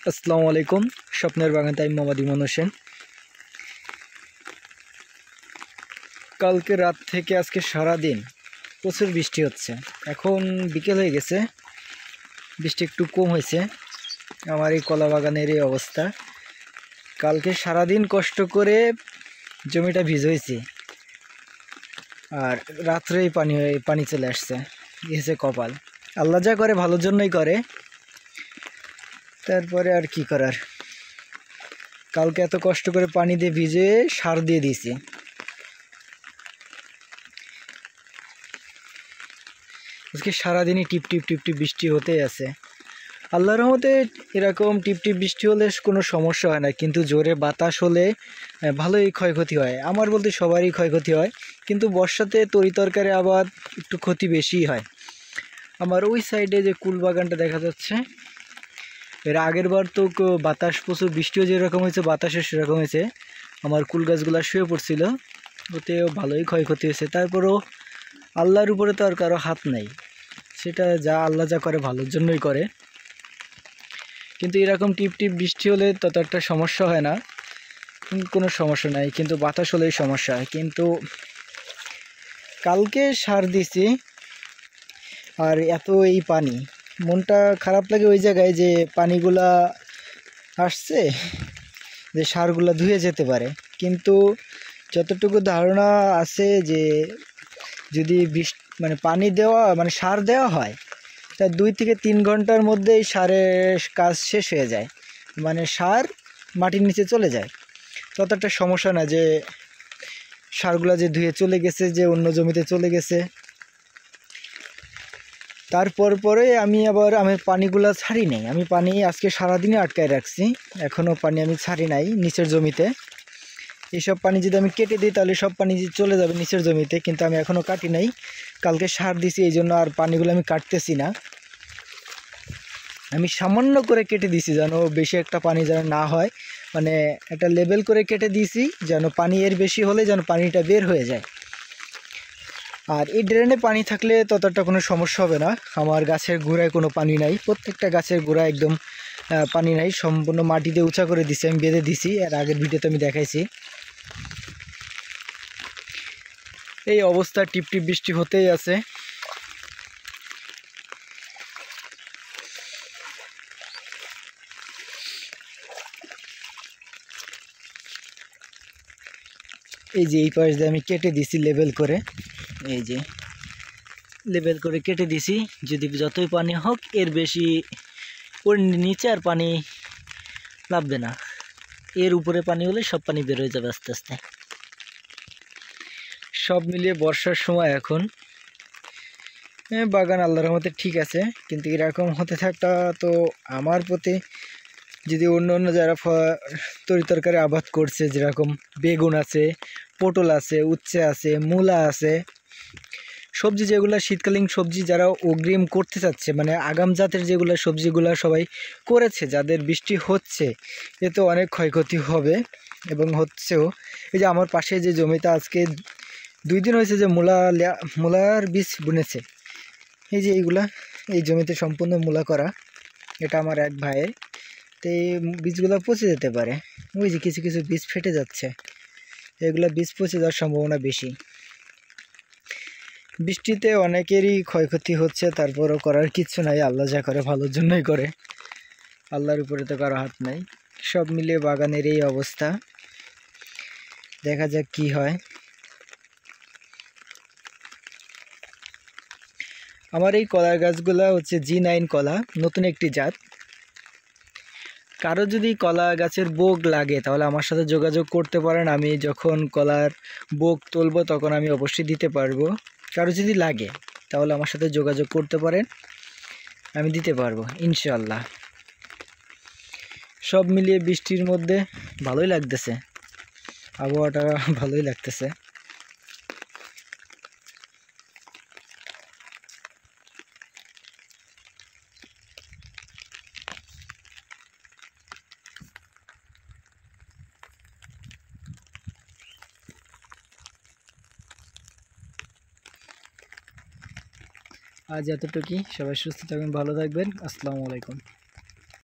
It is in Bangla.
আসসালামু আলাইকুম। স্বপ্নের বাগান তাই মোহাম্মদ ইমন হোসেন। কালকে রাত থেকে আজকে সারা দিন প্রচুর বৃষ্টি হচ্ছে। এখন বিকেল হয়ে গেছে, বৃষ্টি একটু কম হয়েছে। আমার এই কলা বাগানের এই অবস্থা। কালকে সারা দিন কষ্ট করে জমিটা ভিজেছি, আর রাত্রেই পানি চলে আসছে। এসে কপাল, আল্লাহ যা করে ভালোর জন্যই করে, তারপরে আর কি করার। কালকে এত কষ্ট করে পানি দিয়ে ভিজে সার দিয়ে দিয়েছি। আজকে সারাদিনই টিপ টিপ টিপ টিপ বৃষ্টি হতেই আছে। আল্লাহর রহমতে এরকম টিপ টিপ বৃষ্টি হলে কোনো সমস্যা হয় না, কিন্তু জোরে বাতাস হলে ভালোই ক্ষয়ক্ষতি হয়। আমার বলতে সবারই ক্ষয়ক্ষতি হয়, কিন্তু বর্ষাতে তরিতরকারি আবাদ একটু ক্ষতি বেশিই হয়। আমার ওই সাইডে যে কুল বাগানটা দেখা যাচ্ছে, এর আগের বার তো বাতাস প্রচুর, বৃষ্টিও যেরকম হয়েছে বাতাসও সেরকম হয়েছে। আমার কুল গাছগুলো শুয়ে পড়ছিল, ওতেও ভালোই ক্ষয়ক্ষতি হয়েছে। তারপরও আল্লাহর উপরে তো আর কারো হাত নেই, সেটা যা আল্লাহ যা করে ভালোর জন্যই করে। কিন্তু এরকম টিপ টিপ বৃষ্টি হলে তত একটা সমস্যা হয় না, কোনো সমস্যা নাই, কিন্তু বাতাস হলেই সমস্যা হয়। কিন্তু কালকে সার দিছি, আর এত এই পানি, মনটা খারাপ লাগে ওই জায়গায় যে পানিগুলা আসছে, যে সারগুলা ধুয়ে যেতে পারে। কিন্তু যতটুকু ধারণা আছে যে যদি পানি দেওয়া সার দেওয়া হয়, তা 2 থেকে 3 ঘন্টার মধ্যেই সারের কাজ শেষ হয়ে যায়, সার মাটির নিচে চলে যায়। ততটা সমস্যা না যে সারগুলা যে ধুয়ে চলে গেছে, যে অন্য জমিতে চলে গেছে। তারপর আমি পানিগুলা ছাড়ি নাই, আমি পানি আজকে সারাদিনই আটকায় রাখছি, এখনও পানি আমি ছাড়ি নাই নিচের জমিতে। এইসব পানি যদি আমি কেটে দিই তাহলে সব পানি চলে যাবে নিচের জমিতে, কিন্তু আমি এখনও কাটি নাই। কালকে সার দিছি, এই জন্য আর পানিগুলো আমি কাটতেছি না। আমি সামান্য করে কেটে দিছি, যেন বেশি একটা পানি যেন না হয়, একটা লেবেল করে কেটে দিয়েছি, যেন পানি এর বেশি হলে যেন পানিটা বের হয়ে যায়। আর এই ড্রেনে পানি থাকলে ততটা কোনো সমস্যা হবে না। আমার গাছের গোড়ায় কোনো পানি নাই, প্রত্যেকটা গাছের গোড়ায় একদম পানি নাই, সম্পূর্ণ মাটি দিয়ে উঁচা করে দিছি, আমি বেঁধে দিছি। আর আগের ভিডিওতে আমি দেখাইছি। এই অবস্থা টিপ টিপ বৃষ্টি হতেই আছে। এই যে এই পাশ দিয়ে আমি কেটে দিছি লেবেল করে, এই যে লেবেল করে কেটে দিছি। যদি যতই পানি হোক, এর বেশি ওর নিচে আর পানি নামবে না, এর উপরে পানি হলে সব পানি বের হয়ে যাবে আস্তে আস্তে। সব মিলিয়ে বর্ষার সময় এখন বাগান আল্লাহর রহমতে ঠিক আছে, কিন্তু এরকম হতে থাকটা তো আমার প্রতি, যদি অন্য অন্য যারা তরিতরকারি আবাদ করছে, যেরকম বেগুন আছে, পটল আছে, উচ্ছে আছে, মূলা আছে, সবজি যেগুলো শীতকালীন সবজি যারা অগ্রিম করতে চাচ্ছে, আগাম জাতের যেগুলো সবজিগুলো সবাই করেছে, যাদের বৃষ্টি হচ্ছে, এ তো অনেক ক্ষয়ক্ষতি হবে এবং হচ্ছেও। এই যে আমার পাশে যে জমিটা আজকে 2 দিন হয়েছে যে মূলার বীজ বুনেছে, এই যে এই জমিতে সম্পূর্ণ মূলা করা, এটা আমার এক ভাইয়ের। তো এই বীজগুলো পচে যেতে পারে, ওই যে কিছু কিছু বীজ ফেটে যাচ্ছে, এগুলো বীজ পচে যাওয়ার সম্ভাবনা বেশি। বৃষ্টিতে অনেকেরই ক্ষয়ক্ষতি হচ্ছে, তারপরও করার কিচ্ছু নাই, আল্লাহ যা করে ভালোর জন্যই করে, আল্লাহর উপরে তো কারো হাত নাই। সব মিলিয়ে বাগানের এই অবস্থা, দেখা যাক কি হয়। আমার এই কলার গাছগুলা হচ্ছে G9 কলা, নতুন একটি জাত। কারো যদি কলা গাছের বোগ লাগে তাহলে আমার সাথে যোগাযোগ করতে পারেন। আমি যখন কলার বোগ তুলব তখন আমি অবশ্যই দিতে পারবো। কারো যদি লাগে তাহলে আমার সাথে যোগাযোগ করতে পারেন, আমি দিতে পারবো ইনশাআল্লাহ। সব মিলিয়ে বৃষ্টির মধ্যে ভালোই লাগতেছে, আবহাওয়াটা ভালোই লাগতেছে। আজ এতটুকুই, সবাই সুস্থ থাকবেন, ভালো থাকবেন। আসসালামু আলাইকুম।